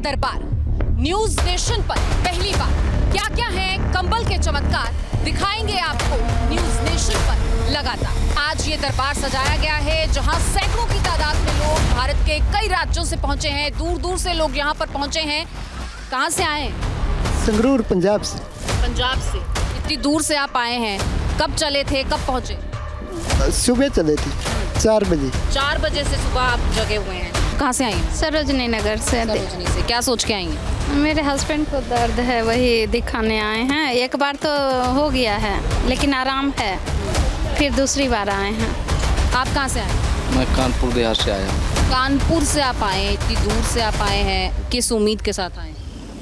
दरबार news nation पर पहली बार। क्या क्या है कंबल के चमत्कार दिखाएंगे आपको न्यूज नेशन पर लगातार। आज ये दरबार सजाया गया है जहां सैकड़ों की तादाद में लोग भारत के कई राज्यों से पहुंचे हैं, दूर दूर से लोग यहां पर पहुंचे हैं। कहां से आए? संगरूर, पंजाब से। पंजाब से इतनी दूर से आप आए हैं, कब चले थे, कब पहुंचे? सुबह चले थे 4 बजे। 4 बजे से सुबह आप जगे हुए हैं। कहाँ से आई हैं? सरोजनी नगर से। सरोजनी से। क्या सोच के आई हैं? मेरे हस्बैंड को दर्द है, वही दिखाने आए हैं। एक बार तो हो गया है लेकिन आराम है, फिर दूसरी बार आए हैं। आप कहाँ से आए? मैं कानपुर देहात से आया हूँ। कानपुर से आप आए हैं, इतनी दूर से आप आए हैं, किस उम्मीद के साथ आए?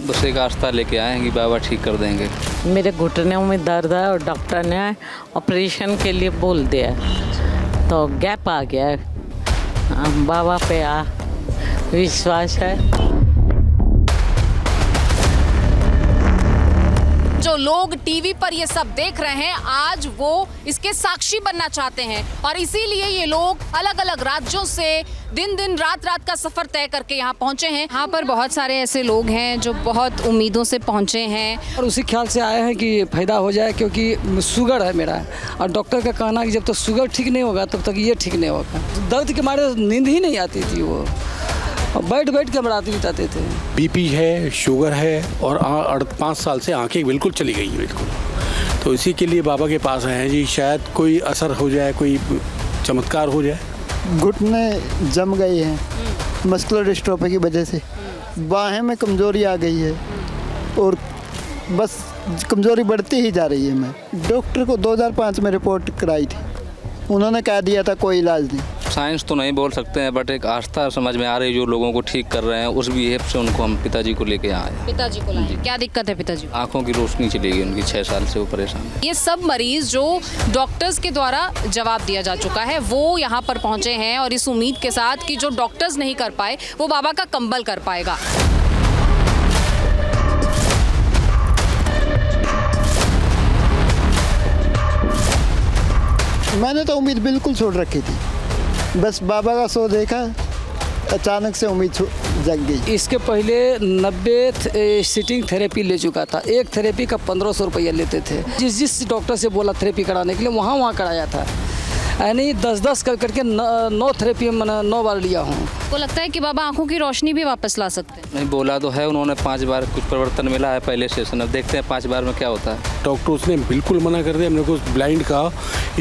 बस एक आस्था लेके आए हैं कि बाबा ठीक कर देंगे। मेरे घुटनों में दर्द है और डॉक्टर ने ऑपरेशन के लिए बोल दिया, तो गैप आ गया है। बाबा पे विश्वास है। जो लोग टीवी पर ये सब देख रहे हैं, आज वो इसके साक्षी बनना चाहते हैं और इसीलिए ये लोग अलग अलग राज्यों से दिन दिन रात रात का सफर तय करके यहाँ पहुँचे हैं। यहाँ पर बहुत सारे ऐसे लोग हैं जो बहुत उम्मीदों से पहुँचे हैं और उसी ख्याल से आए हैं कि फायदा हो जाए, क्योंकि शुगर है मेरा और डॉक्टर का कहना है कि जब तक शुगर ठीक नहीं होगा तब तक ये ठीक नहीं होगा। दर्द के मारे नींद ही नहीं आती थी, वो बैठ बैठ के हम रात बिताते थे। बीपी है, शुगर है और 5 साल से आंखें बिल्कुल चली गई बिल्कुल। तो इसी के लिए बाबा के पास आए हैं जी, शायद कोई असर हो जाए, कोई चमत्कार हो जाए। घुटने जम गए हैं मस्कुलर डिस्ट्रोफी की वजह से, बाहें में कमज़ोरी आ गई है और बस कमज़ोरी बढ़ती ही जा रही है। मैं डॉक्टर को 2005 में रिपोर्ट कराई थी, उन्होंने कह दिया था कोई इलाज नहीं। साइंस तो नहीं बोल सकते हैं, बट एक आस्था समझ में आ रही है। जो लोगों को ठीक कर रहे हैं उस बिहेव से उनको हम पिताजी को लेके आए। पिताजी को लाए? क्या दिक्कत है पिताजी को? आंखों की रोशनी चली गई उनकी, 6 साल से वो परेशान है। ये सब मरीज जो डॉक्टर्स के द्वारा जवाब दिया जा चुका है वो यहाँ पर पहुँचे हैं और इस उम्मीद के साथ कि जो डॉक्टर्स नहीं कर पाए वो बाबा का कंबल कर पाएगा। मैंने तो उम्मीद बिल्कुल छोड़ रखी थी, बस बाबा का शो देखा, अचानक से उम्मीद जग गई। इसके पहले 90 सिटिंग थेरेपी ले चुका था। एक थेरेपी का 1500 रुपया लेते थे। जिस डॉक्टर से बोला थेरेपी कराने के लिए वहाँ कराया था, यानी 10-10 करके 9 थेरेपी मैंने 9 बार लिया हूँ। को लगता है कि बाबा आंखों की रोशनी भी वापस ला सकते हैं? नहीं, बोला तो है उन्होंने 5 बार कुछ परिवर्तन मिला है पहले सेशन। अब देखते हैं 5 बार में क्या होता है। डॉक्टर उसने बिल्कुल मना कर दिया। हमने को ब्लाइंड का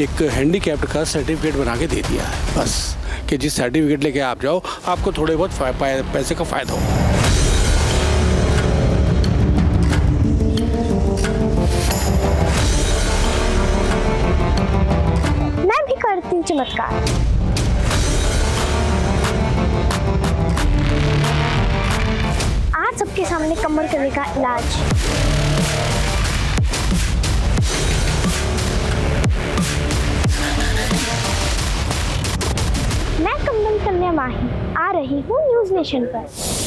एक हैंडीकैप्ड का सर्टिफिकेट बना के दे दिया है बस, कि जिस सर्टिफिकेट लेके आप जाओ आपको थोड़े बहुत पैसे का फ़ायदा हो। चमत्कार। आज सबके सामने कंबल करने का इलाज। मैं कंबल कन्या माही आ रही हूँ न्यूज नेशन पर।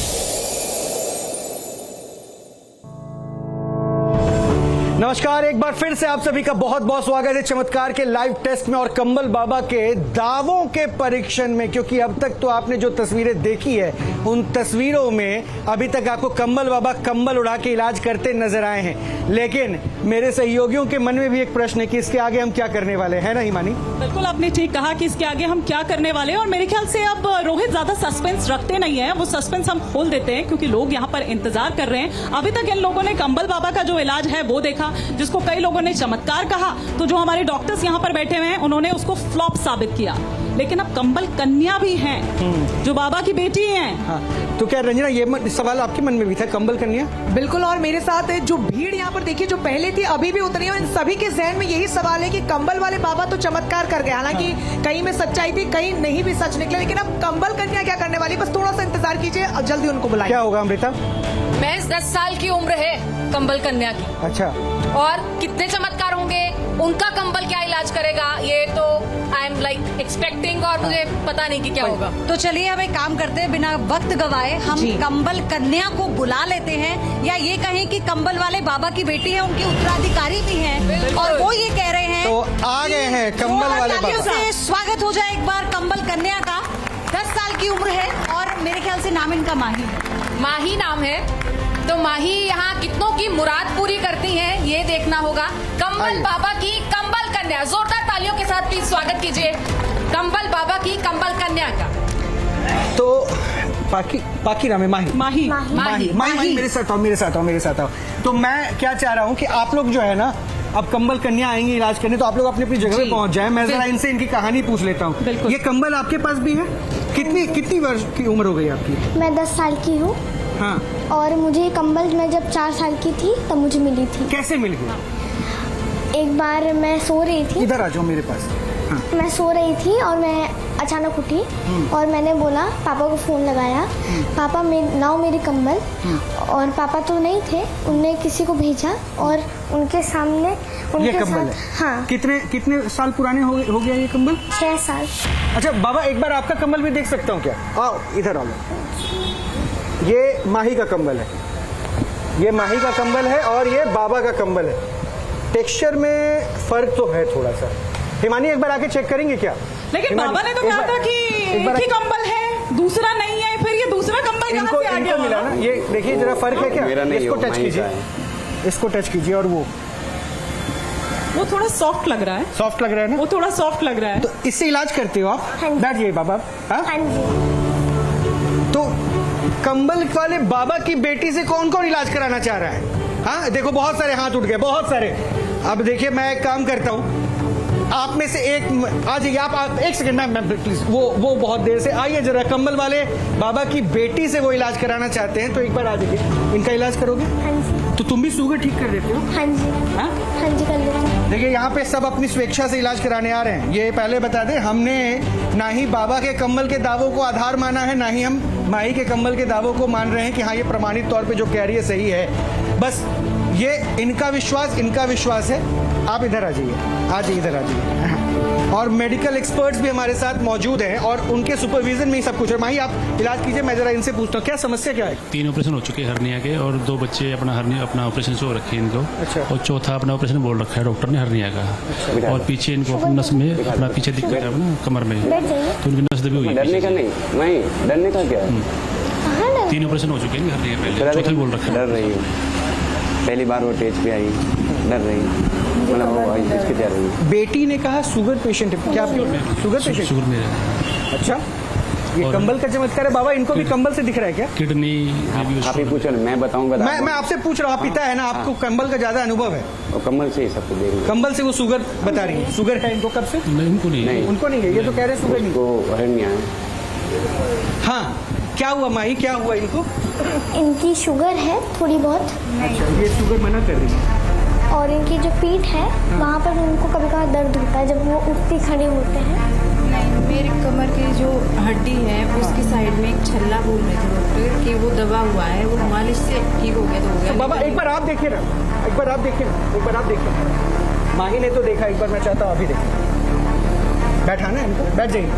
नमस्कार, एक बार फिर से आप सभी का बहुत बहुत स्वागत है चमत्कार के लाइव टेस्ट में और कंबल बाबा के दावों के परीक्षण में। क्योंकि अब तक तो आपने जो तस्वीरें देखी है उन तस्वीरों में अभी तक आपको कंबल बाबा कंबल उड़ा के इलाज करते नजर आए हैं, लेकिन मेरे सहयोगियों के मन में भी एक प्रश्न है कि इसके आगे हम क्या करने वाले हैं, ना हिमानी? बिल्कुल, आपने ठीक कहा कि इसके आगे हम क्या करने वाले हैं। और मेरे ख्याल से अब रोहित ज्यादा सस्पेंस रखते नहीं है, वो सस्पेंस हम खोल देते हैं क्योंकि लोग यहाँ पर इंतजार कर रहे हैं। अभी तक इन लोगों ने कंबल बाबा का जो इलाज है वो देखा, जिसको कई लोगों ने चमत्कार कहा, तो जो हमारे डॉक्टर्स यहाँ पर बैठे हुए हैं उन्होंने उसको फ्लॉप साबित किया। लेकिन अब कंबल कन्या भी हैं जो बाबा की बेटी हैं। हाँ, तो क्या रंजना ये सवाल आपके मन में भी था, कंबल कन्या? बिल्कुल, और मेरे साथ जो भीड़ यहाँ पर देखिए जो पहले थी अभी भी उतनी है, इन सभी के जहन में यही सवाल है कि कंबल वाले बाबा तो चमत्कार कर गए, हालांकि कहीं में सच्चाई थी कहीं नहीं भी सच निकले, लेकिन अब कंबल कन्या क्या करने वाली? बस थोड़ा सा इंतजार कीजिए, जल्दी उनको बुलाएं। क्या होगा अमृता? महज 10 साल की उम्र है कंबल कन्या की। अच्छा, और कितने चमत्कार होंगे, उनका कंबल क्या इलाज करेगा, ये तो आई एम लाइक एक्सपेक्टिंग, और मुझे पता नहीं कि क्या होगा। तो चलिए हम एक काम करते हैं, बिना वक्त गवाए हम कंबल कन्या को बुला लेते हैं, या ये कहें कि कंबल वाले बाबा की बेटी है, उनके उत्तराधिकारी भी हैं और वो ये कह रहे हैं तो आ गए हैं कंबल वाले बाबा। से स्वागत हो जाए एक बार कंबल कन्या का। 10 साल की उम्र है और मेरे ख्याल से नाम इनका माही है। माही नाम है। तो माही यहाँ कितनों की मुराद पूरी करती हैं ये देखना होगा। कंबल बाबा की कंबल कन्या, जोरदार तालियों के साथ प्लीज स्वागत कीजिए कंबल बाबा की कंबल कन्या का। तो पाकी नाम है माही माही मेरे साथ आओ। तो मैं क्या चाह रहा हूँ कि आप लोग जो है ना, अब कंबल कन्या आएंगे इलाज करने, तो आप लोग अपनी अपनी जगह पे पहुंच जाए। मैं जरा इनसे इनकी कहानी पूछ लेता हूँ। ये कंबल आपके पास भी है? कितनी वर्ष की उम्र हो गई आपकी? मैं 10 साल की हूँ। हाँ। और मुझे ये कंबल मैं जब 4 साल की थी तब मुझे मिली थी। कैसे मिल गई? एक बार मैं सो रही थी। इधर आ जाओ मेरे पास। हाँ। मैं सो रही थी और मैं अचानक उठी और मैंने बोला, पापा को फ़ोन लगाया, पापा लाओ मेरी कंबल। और पापा तो नहीं थे, उनने किसी को भेजा और उनके सामने ये कंबल है? हाँ। कितने साल पुराने हो गया ये कंबल? 6 साल। अच्छा बाबा, एक बार आपका कंबल भी देख सकता हूँ क्या? आओ इधर आओ। ये माही का कंबल है, ये माही का कंबल है और ये बाबा का कंबल है। टेक्सचर में फर्क तो है थोड़ा सा। हिमानी एक बार आके चेक करेंगे क्या? लेकिन बाबा ने तो कहा था कि एक ही कंबल है, दूसरा नहीं है, फिर ये दूसरा कंबल कहाँ से आ गया? मिला ना, ये देखिए जरा फर्क है क्या? इसको टच कीजिए, इसको टच कीजिए और वो थोड़ा सॉफ्ट लग रहा है। सॉफ्ट लग रहा है ना? वो थोड़ा सॉफ्ट लग रहा है। तो इससे इलाज करते हो आप? बैठ जाइए बाबा। हाँ जी। तो कंबल वाले बाबा की बेटी से कौन कौन इलाज कराना चाह रहा है? हाँ देखो, बहुत सारे हाथ उठ गए, बहुत सारे। अब देखिए मैं एक काम करता हूँ, आप में से एक आ जाइए। आप एक सेकंड मैम प्लीज, वो बहुत देर से आइए जरा। कंबल वाले बाबा की बेटी से वो इलाज कराना चाहते हैं, तो एक बार आ जाइए। इनका इलाज करोगे? हाँ जी। तो तुम भी शुगर ठीक कर देते हो? हाँ जी। हाँ जी कर लेते हैं। देखिए यहाँ पे सब अपनी स्वेच्छा से इलाज कराने आ रहे हैं। ये पहले बता दें, हमने ना ही बाबा के कंबल के दावों को आधार माना है, ना ही हम माही के कंबल के दावों को मान रहे हैं कि हाँ ये प्रमाणित तौर पे जो कह रही है सही है। बस ये इनका विश्वास है। आप इधर आ जाइए, इधर आ जाइए। और मेडिकल एक्सपर्ट्स भी हमारे साथ मौजूद हैं और उनके सुपरविजन में ही सब कुछ है। माही आप इलाज कीजिए, मैं जरा इनसे पूछता हूँ क्या समस्या क्या है? 3 ऑपरेशन हो चुके हैं हर्निया के, और 2 बच्चे अपना ऑपरेशन हो रखे हैं इनको। अच्छा। और चौथा अपना ऑपरेशन बोल रखा है डॉक्टर ने हर्निया का। अच्छा। और पीछे इनको नस में अपना पीछे दिक्कत है ना कमर में, तो उनकी नस दबी हुई है। डरने का नहीं, वही डरने का क्या है? 3 ऑपरेशन हो चुके हैं हर्निया पहले, चौथा बोल रखा है। डर रही हूँ, पहली बार वो स्टेज पे आई, डर रही हूँ, मतलब वो आई इसके डर रही हूँ। बेटी ने कहा शुगर पेशेंट है क्या? Sugar patient? शुगर में है। अच्छा, ये कंबल का चमत्कार है बाबा। इनको भी कंबल से दिख रहा है क्या? किडनी आप ही पूछो, मैं बताऊंगा। मैं आपसे पूछ रहा हूँ, आप पिता है ना, आपको कंबल का ज्यादा अनुभव है। और कंबल से ही सब कुछ देख, कंबल से वो शुगर बता रही है। शुगर है इनको कब से? नहीं, उनको नहीं, उनको नहीं है। ये तो कह रहे शुगर नहीं, वो हर्निया है। हाँ क्या हुआ माही, क्या हुआ इनको? इनकी शुगर है थोड़ी बहुत। अच्छा, ये शुगर मना कर रही है। और इनकी जो पीठ है वहाँ पर उनको कभी कभार दर्द होता है जब वो उठते खड़े होते हैं। नहीं, मेरे कमर की जो हड्डी है उसकी साइड में एक छल्ला बोल रहे थे डॉक्टर कि वो दबा हुआ है, वो मालिश से ठीक हो गया तो हो गया। तो बाबा एक बार आप देखिए ना, एक बार आप देखिए। माही ने तो देखा, एक बार मैं चाहता हूँ अभी देखिए। बैठाना है इनको, बैठ जाइए।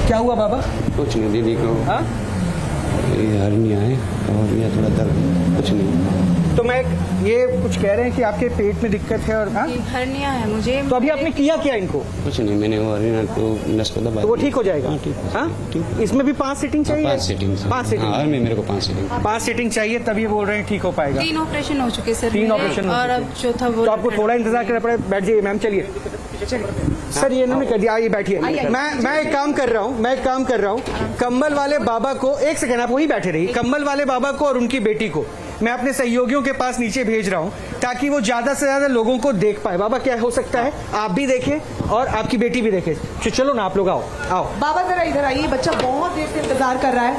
क्या हुआ बाबा? कुछ नहीं, दीदी को हर्निया है और ये थोड़ा दर्द, कुछ नहीं। तो मैं ये कुछ कह रहे हैं कि आपके पेट में दिक्कत है और हर्निया है मुझे। तो अभी आपने किया क्या इनको? कुछ नहीं, मैंने वो हर्निया को नस को दबा, तो वो ठीक हो जाएगा। हाँ ठीक है। ठीक। इसमें भी 5 सीटिंग चाहिए? 5 सीटिंग। 5 सीटिंग। हाँ, मेरे को 5 सीटिंग। 5 सीटिंग चाहिए, तब ये बोल रहे हैं ठीक हो पाएगा। 3 ऑपरेशन हो चुके सर। 3 ऑपरेशन और अब चौथा तो आपको थोड़ा इंतजार करना पड़ेगा। बैठ जाइए मैम, चलिए। सर ये इन्होंने कर दिया, आइए बैठिए। मैं एक काम कर रहा हूँ, कंबल वाले बाबा को, एक सेकंड आप वही बैठे रहिए। कंबल वाले बाबा को और उनकी बेटी को मैं अपने सहयोगियों के पास नीचे भेज रहा हूँ ताकि वो ज्यादा से ज्यादा लोगों को देख पाए। बाबा क्या हो सकता है, आप भी देखें और आपकी बेटी भी देखे। चलो ना आप लोग आओ। बाबा जरा इधर आइए, बच्चा बहुत देर से इंतजार कर रहा है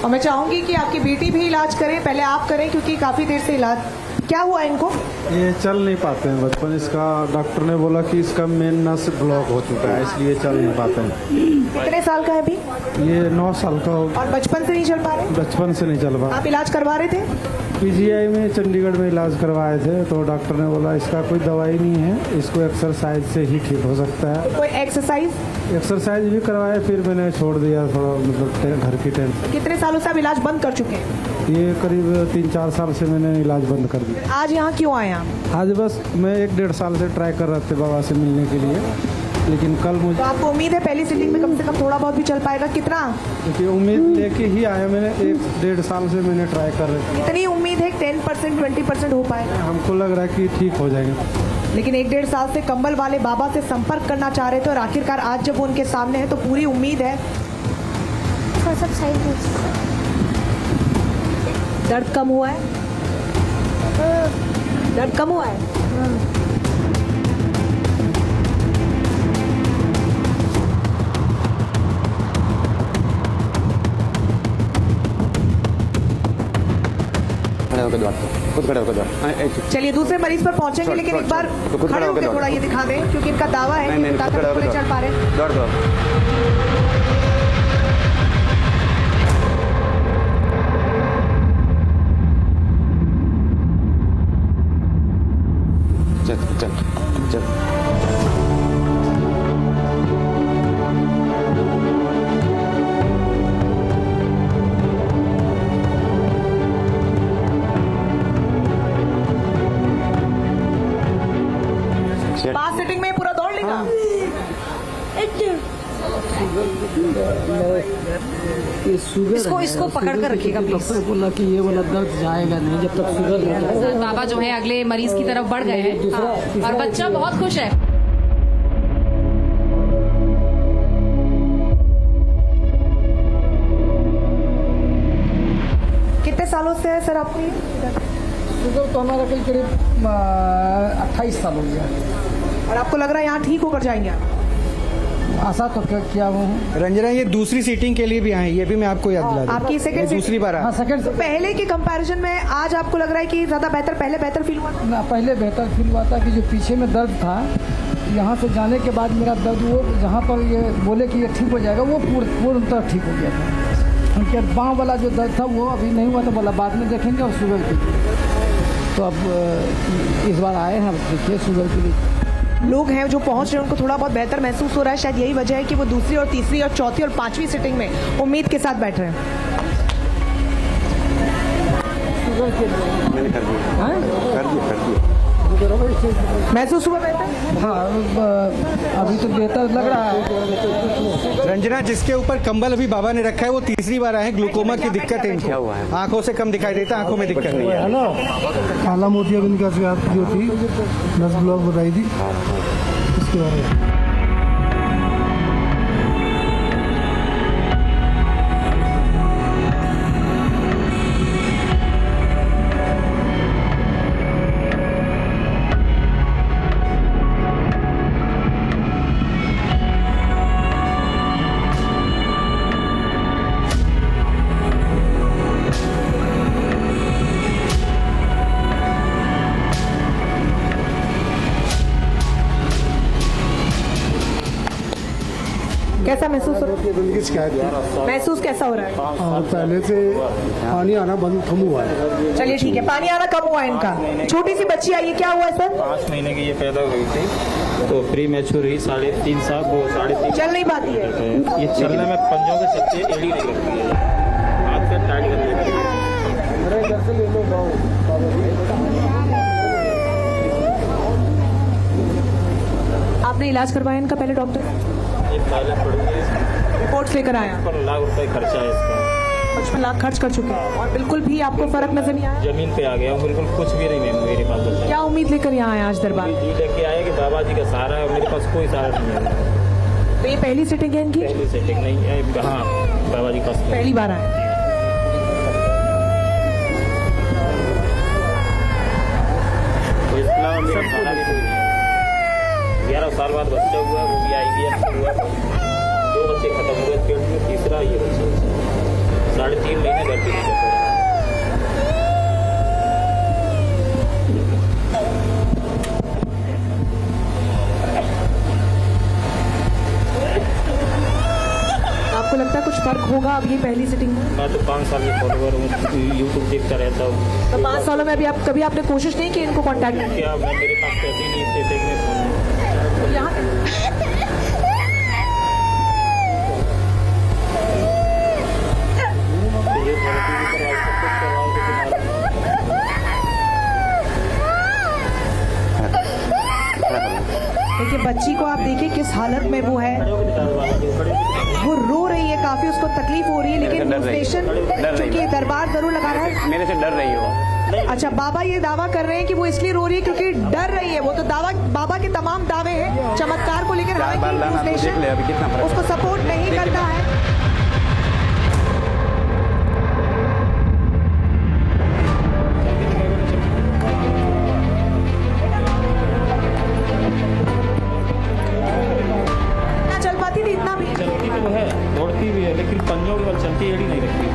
और मैं चाहूंगी कि आपकी बेटी भी इलाज करें। पहले आप करें क्योंकि काफी देर से इलाज क्या हुआ इनको? ये चल नहीं पाते हैं बचपन, इसका डॉक्टर ने बोला कि इसका मेन नस ब्लॉक हो चुका है, इसलिए चल नहीं पाते हैं। कितने साल का है अभी? ये 9 साल का हो। और बचपन से नहीं चल पा रहे? बचपन से नहीं चल पा। आप इलाज करवा रहे थे? पीजीआई में चंडीगढ़ में इलाज करवाए थे, तो डॉक्टर ने बोला इसका कोई दवाई नहीं है, इसको एक्सरसाइज से ही ठीक हो सकता है। कोई एक्सरसाइज भी करवाए, फिर मैंने छोड़ दिया थोड़ा, मतलब घर की टेंशन। कितने सालों से आप इलाज बंद कर चुके हैं? ये करीब 3-4 साल से मैंने इलाज बंद कर दिया। आज यहाँ क्यों आए आप? आज बस मैं 1-1.5 साल से ट्राई कर रहे थे बाबा से मिलने के लिए, लेकिन कल मुझे। तो आपको उम्मीद है पहली सिटिंग में कम से कम थोड़ा बहुत भी चल पाएगा? कितना? देखिए उम्मीद लेके ही आया, मैंने 1-1.5 साल से मैंने ट्राई कर रहे थे। कितनी उम्मीद है? 10% 20% हो पाएगा? हमको लग रहा है कि ठीक हो जाएगा। लेकिन 1-1.5 साल से कंबल वाले बाबा से संपर्क करना चाह रहे थे और आखिरकार आज जब वो उनके सामने है तो पूरी उम्मीद है। दर्द कम हुआ है? दर्द कम हुआ है? खुद खड़े होकर चलिए दूसरे मरीज पर पहुंचेंगे, लेकिन एक बार खड़े होकर थोड़ा ये दिखा दें, क्योंकि इनका दावा है कि ताकत नहीं चल पा रहे। दौड़ दो। चल चल चल। पांच सिटिंग में पूरा दौड़ लेगा। इसको पकड़ कर रखिएगा प्लीज। बोला कि ये वाला दर्द जाएगा नहीं जब तक शुगर है। बाबा जो है अगले मरीज की तरफ बढ़ गए हैं और बच्चा बहुत खुश है। कितने सालों से है सर आपको ये शुगर? तो हमारा करीब 28 साल हो गया। और आपको लग रहा है यहाँ ठीक होकर जाएंगे आप? आशा तो क्या हूँ। रंजना ये दूसरी सीटिंग के लिए भी आए, ये भी मैं आपको याद दिला दूं। आपकी सेकंड दूसरी बार हाँ, सेकंड। पहले के कंपैरिजन में आज आपको लग रहा है कि ज्यादा बेहतर? पहले बेहतर फील हुआ ना? पहले बेहतर फील हुआ था कि जो पीछे में दर्द था, यहाँ से जाने के बाद मेरा दर्द वो जहाँ पर ये बोले कि ये ठीक हो जाएगा वो पूर्णतः ठीक हो गया था। उनके बाँह वाला जो दर्द था वो अभी नहीं हुआ था, बोला बाद में देखेंगे और शुगर की। तो अब इस बार आए हैं, देखिए शुगर के लिए लोग हैं जो पहुंच रहे हैं, उनको थोड़ा बहुत बेहतर महसूस हो रहा है। शायद यही वजह है कि वो दूसरी और तीसरी और चौथी और पांचवी सिटिंग में उम्मीद के साथ बैठ रहे हैं। मैंने कर दिया। कर दिया। महसूस हुआ बेहतर? हाँ अभी तो बेहतर लग रहा है। रंजना जिसके ऊपर कंबल अभी बाबा ने रखा है वो तीसरी बार आए हैं। ग्लूकोमा की दिक्कत है इनको, आंखों से कम दिखाई देता, आंखों में दिक्कत नहीं है। हेलो, काला मोतियाबिंद का शिकायत जो थी, नस ब्लॉक बताई थी, इसके बारे में। कैसा महसूस हो रहा है? शिकायत महसूस कैसा हो रहा है? और पहले से पानी आना बंद कम हुआ है। चलिए ठीक है, पानी आना कम हुआ है इनका। छोटी सी बच्ची आई है, क्या हुआ है सर? 5 महीने की ये पैदा हुई थी, तो प्री मैच्योर ही 3.5 साल, वो 3.5 चल नहीं पाती है। ये चलने में पंजों के चलते एड़ी नहीं लगती है, हाथ से टाइट कर लेती है। आपने इलाज करवाया इनका पहले डॉक्टर? रिपोर्ट्स लेकर आया। 55 लाख रुपए खर्चा है इसका। 55 लाख खर्च कर चुके हैं और बिल्कुल भी आपको फर्क नजर नहीं आया? जमीन पे आ गया, बिल्कुल कुछ भी नहीं है मेरे पास। क्या उम्मीद लेकर यहाँ आया आज दरबार? ये लेके आए कि बाबा जी का सहारा है, मेरे पास कोई सहारा नहीं है। तो ये पहली सिटिंग है इनकी? पहली सिटिंग नहीं है, हाँ बाबा जी का पहली बार आए। तो इसके अलावा मेरा सहारा भी नहीं है। 11 साल बाद बच्चा हुआ, वो भी IVF हुआ, 2 बच्चे खत्म हुए पेट में, तीसरा ये बच्चा 3.5 महीने घर पे नहीं फर्क होगा अब ये पहली सिटिंग में? मैं तो 5 साल के फॉलोवर हूँ, यूट्यूब देखता रहता हूँ। तो 5 सालों में अभी आप कभी आपने कोशिश नहीं की इनको कांटेक्ट करने की? क्या मैं मेरे पास पैसे नहीं थे कि मैं फोन यहाँ देखिए बच्ची को आप देखिए किस हालत में वो है, वो रो रही है, काफी उसको तकलीफ हो रही है, लेकिन स्टेशन क्योंकि दरबार जरूर लगा रहा है। मेरे से डर रही हो। अच्छा, बाबा ये दावा कर रहे हैं कि वो इसलिए रो रही है क्योंकि डर रही है। वो तो दावा, बाबा के तमाम दावे हैं चमत्कार को लेकर, हालांकि स्टेशन उसको सपोर्ट नहीं करता है। दौड़ती भी है लेकिन पंजों के बल चलती एड़ी नहीं रखती।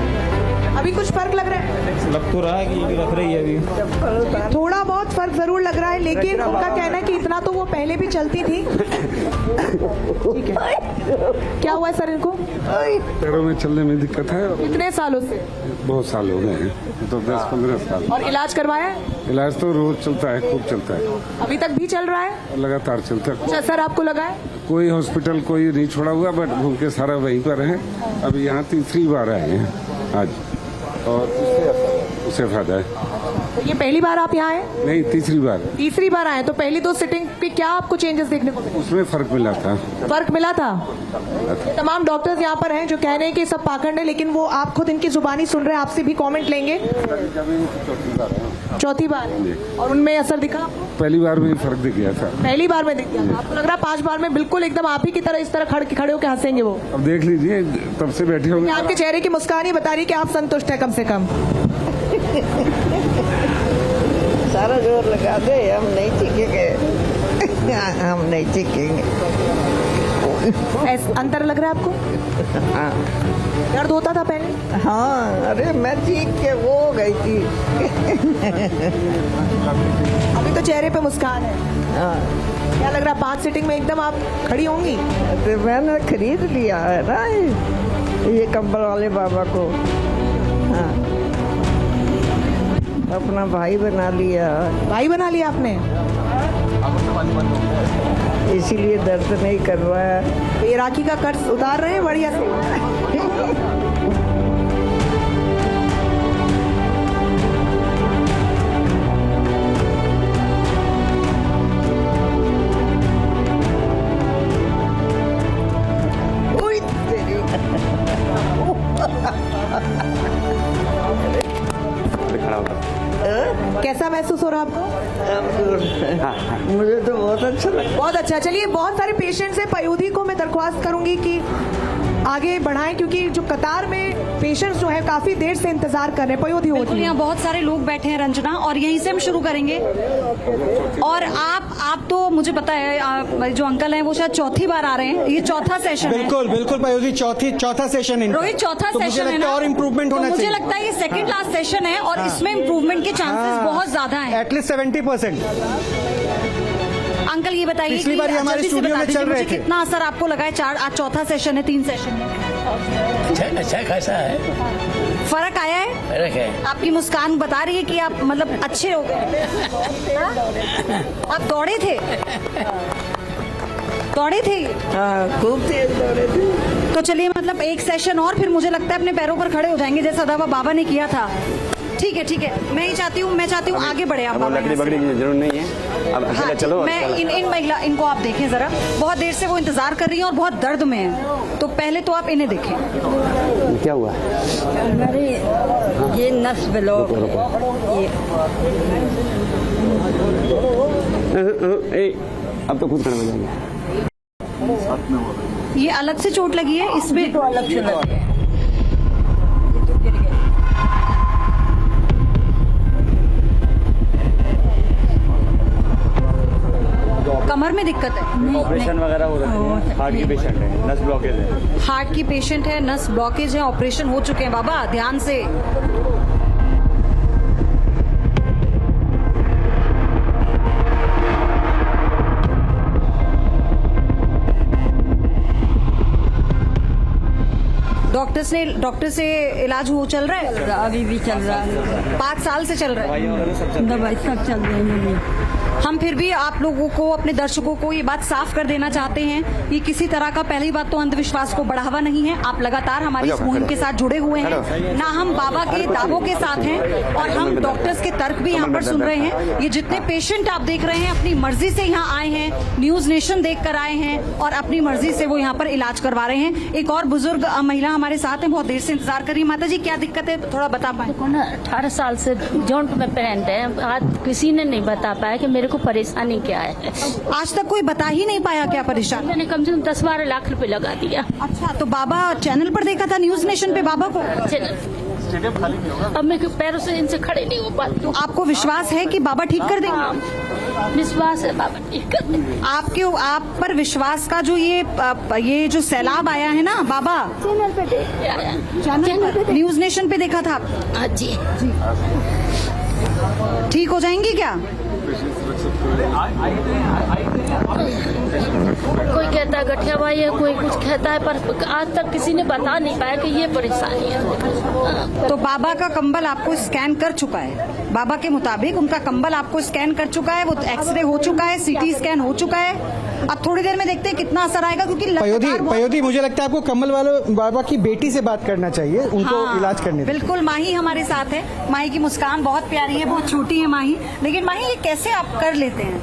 अभी कुछ फर्क लग रहा है? लग तो रहा है कि रख रही है अभी। थोड़ा बहुत फर्क जरूर लग रहा है, लेकिन उनका कहना है कि इतना तो वो पहले भी चलती थी। ठीक है, क्या हुआ है सर इनको? पैरों में चलने में दिक्कत है। कितने सालों से? बहुत साल हो गए हैं, तो 10-15 साल। और इलाज करवाया है? इलाज तो रोज चलता है, खूब चलता है, अभी तक भी चल रहा है? लगातार चलता है। अच्छा सर, आपको लगा है? कोई हॉस्पिटल कोई नहीं छोड़ा हुआ, बट घूम के सारा वहीं पर है। अभी यहाँ तीसरी बार आए हैं आज, और उससे फायदा है। तो ये पहली बार आप यहाँ आए? नहीं, तीसरी बार। तीसरी बार आए, तो पहली 2 सिटिंग पे क्या आपको चेंजेस देखने को मिले? उसमें फर्क मिला था। फर्क मिला था? तमाम डॉक्टर्स यहाँ पर हैं जो कह रहे हैं कि सब पाखंड है, लेकिन वो आप खुद इनकी जुबानी सुन रहे हैं, आपसे भी कमेंट लेंगे। चौथी बार है, और उनमें असर दिखा आपको? पहली बार में ही फर्क दिख गया था। पहली बार में दिख गया था? आपको लग रहा है 5 बार में बिल्कुल एकदम आप ही की तरह इस तरह खड़े होकर हंसेंगे वो? अब देख लीजिए, तब से बैठे होंगे। आपके चेहरे की मुस्कान ही बता रही कि आप संतुष्ट है कम से कम। सारा जोर लगा दे, हम नहीं चीखेंगे। हम नहीं चीखेंगे। अंतर लग रहा है आपको? हाँ। दर्द होता था पहले? हाँ, अरे मैं चीख के वो हो गई थी। अभी तो चेहरे पे मुस्कान है। हाँ। क्या लग रहा है 5 सिटिंग में एकदम आप खड़ी होंगी? तो मैंने खरीद लिया है ना ये कंबल वाले बाबा को। हाँ, अपना भाई बना लिया। भाई बना लिया आपने? इसीलिए दर्द नहीं कर रहा है। ये राखी का कर्ज उतार रहे हैं बढ़िया से। कैसा महसूस हो रहा है आपको? मुझे तो बहुत अच्छा लगा। बहुत अच्छा। चलिए, बहुत सारे पेशेंट्स हैं, पयोधी को मैं दरख्वास्त करूंगी कि आगे बढ़ाएं, क्योंकि जो कतार में पेशेंट्स जो है काफी देर से इंतजार कर रहे हैं, पयोधी होती है। यहाँ बहुत सारे लोग बैठे हैं रंजना, और यहीं से हम शुरू करेंगे। और आप तो मुझे पता है, जो अंकल हैं वो शायद चौथी बार आ रहे हैं, ये चौथा सेशन है। बिल्कुल बिल्कुल पयोधी, चौथा सेशन है। रोहित, चौथा सेशन है ना? और इम्प्रूवमेंट होना चाहिए। मुझे लगता है ये सेकंड लास्ट सेशन है, और इसमें इम्प्रूवमेंट के चांसेस बहुत ज्यादा हैं। एटलीस्ट 70%। अंकल ये बताइए पिछली बार ये हमारे स्टूडियो में चल रहे थे। कितना असर आपको लगा है? आज चौथा सेशन है, 3 सेशन में अच्छा खासा है, फर्क आया है? फर्क है। आपकी मुस्कान बता रही है कि आप मतलब अच्छे हो गए। आप दौड़े थे? हाँ, खूब तेज दौड़े थे। तो चलिए, मतलब एक सेशन और, फिर मुझे लगता है अपने पैरों पर खड़े हो जाएंगे, जैसा दावा बाबा ने किया था। ठीक है। मैं चाहती हूँ आगे बढ़े आप। लकड़ी बकड़ी की जरूरत नहीं है, अब हाँ, चलो। मैं इन महिला, इनको आप देखें जरा, बहुत देर से वो इंतजार कर रही हैं और बहुत दर्द में है, तो पहले तो आप इन्हें देखें। क्या हुआ? हमारी ये नस ब्लॉक अब तो खुद खड़े हो जाएंगे। ये अलग से चोट लगी है, इसमें तो अलग से लगी है। कमर में दिक्कत है? ऑपरेशन वगैरह हो रहा है? हार्ट की पेशेंट है, नस ब्लॉकेज है। हार्ट की पेशेंट है, नस ब्लॉकेज है, ऑपरेशन हो चुके हैं बाबा, ध्यान से। डॉक्टर से इलाज हो चल रहा है? अभी भी चल रहा है, 5 साल से चल रहा है। दवाई सब चल रही है। हम फिर भी आप लोगों को, अपने दर्शकों को ये बात साफ कर देना चाहते हैं, ये किसी तरह का, पहली बात तो अंधविश्वास को बढ़ावा नहीं है। आप लगातार हमारी इस मुहिम के साथ जुड़े हुए हैं, ना हम बाबा के दावों के साथ हैं और हम डॉक्टर्स के तर्क भी यहाँ पर सुन रहे हैं। ये जितने पेशेंट आप देख रहे हैं अपनी मर्जी से यहाँ आए हैं, न्यूज नेशन देख कर आए हैं और अपनी मर्जी से वो यहाँ पर इलाज करवा रहे हैं। एक और बुजुर्ग महिला हमारे साथ है, बहुत देर से इंतजार कर रही है। माता जी क्या दिक्कत है, थोड़ा बता पाए? 18 साल से जॉइंट में पेरेंट है, आज किसी ने नहीं बता पाया कि मेरे को परेशानी क्या है। आज तक कोई बता ही नहीं पाया क्या परेशानी? मैंने कम से कम 10-12 लाख रुपए लगा दिया। अच्छा, तो बाबा चैनल पर देखा था, न्यूज नेशन पे बाबा को? अब मैं पैरों से इनसे खड़े नहीं हो पाती। तो आपको विश्वास है कि बाबा ठीक कर देंगे? विश्वास है बाबा ठीक कर देंगे। आप पर विश्वास का जो ये जो सैलाब आया है ना बाबा, चैनल पे न्यूज नेशन पे देखा था आप? जी। ठीक हो जाएंगी क्या? कोई कहता है गठिया भाई है, कोई कुछ कहता है, पर आज तक किसी ने बता नहीं पाया कि ये परेशानी है। तो बाबा का कंबल आपको स्कैन कर चुका है, बाबा के मुताबिक उनका कंबल आपको स्कैन कर चुका है, वो एक्सरे हो चुका है, सीटी स्कैन हो चुका है। अब थोड़ी देर में देखते हैं कितना असर आएगा, क्योंकि पयोधी मुझे लगता है आपको कम्बल वाले बाबा की बेटी से बात करना चाहिए, उनको इलाज करने दीजिए। बिल्कुल, माही हमारे साथ है। माही की मुस्कान बहुत प्यारी है, बहुत छोटी है माही, लेकिन माही ये कैसे आप कर लेते हैं?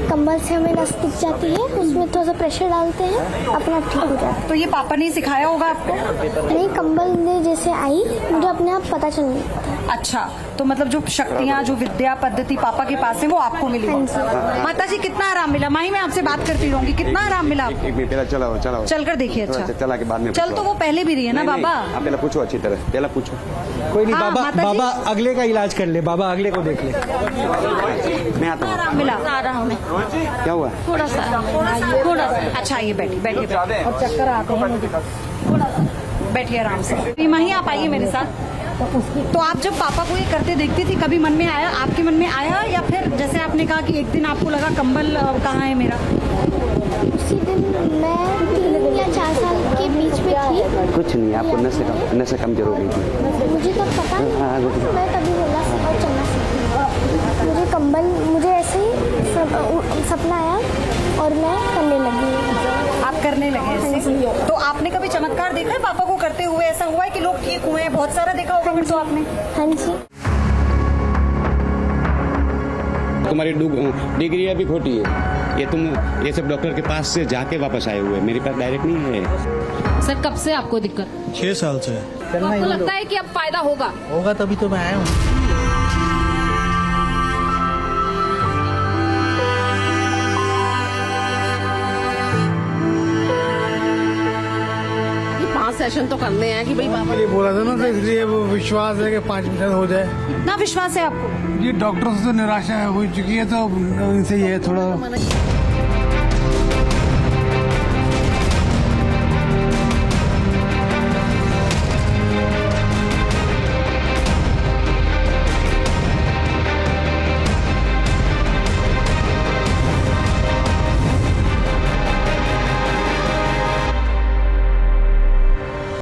कंबल से हमें नस दिख जाती है, उसमें थोड़ा सा प्रेशर डालते हैं, अपना ठीक हो जाता है। तो ये पापा ने सिखाया होगा आपको? नहीं, कंबल ने जैसे आई मुझे अपने आप पता चल गया। अच्छा, तो मतलब जो शक्तियाँ, जो विद्या पद्धति पापा के पास है वो आपको मिली। माता जी कितना आराम मिला? माही मैं आपसे बात करती रहूंगी, कितना आराम मिला आपको? चलो चल कर देखिए। अच्छा, चला के बाद में चल तो वो पहले भी रही है ना बाबा? आप पहले पूछो अच्छी तरह, पहले पूछो। कोई नहीं, बाबा अगले का इलाज कर ले, बाबा अगले को देख ले। मैं आता हूँ। आराम मिला? आराम में क्या हुआ? थोड़ा सा। अच्छा, ये बैठिए चक्कर आते हैं, बैठिए आराम से। माही आप आइए मेरे साथ। तो आप जब पापा को ये करते देखती थी, कभी मन में आया, आपके मन में आया, या फिर जैसे आपने कहा कि एक दिन आपको लगा कंबल कहाँ है मेरा? उसी दिन मैं 3 या 4 साल के बीच में थी। कुछ नहीं, आपको नशे कमजोर हो गई थी। मुझे तब पता नहीं, मैं तभी बोला और चलना सीखा। मुझे कंबल, मुझे ऐसे ही सपना आया और मैं करने लगी। आप करने लगे ऐसे? तो आपने कभी चमत्कार देखा है पापा को करते हुए? ऐसा हुआ है कि लोग ठीक हुए हैं? बहुत सारा देखा होगा फिर तो आपने। हाँ जी। तुम्हारी डिग्री अभी खोटी है, ये सब डॉक्टर के पास से जाके वापस आए हुए, मेरे पास डायरेक्ट नहीं है। सर कब से आपको दिक्कत? 6 साल से। तो आपको लगता है कि अब फायदा होगा तभी तो मैं आया हूँ। सेशन तो करने हैं कि भाई बाबा ये बोला था ना, तो इसलिए वो विश्वास है कि 5 मिनट हो जाए। कितना विश्वास है आपको? ये डॉक्टर से तो निराशा हो चुकी है, तो इनसे ये थोड़ा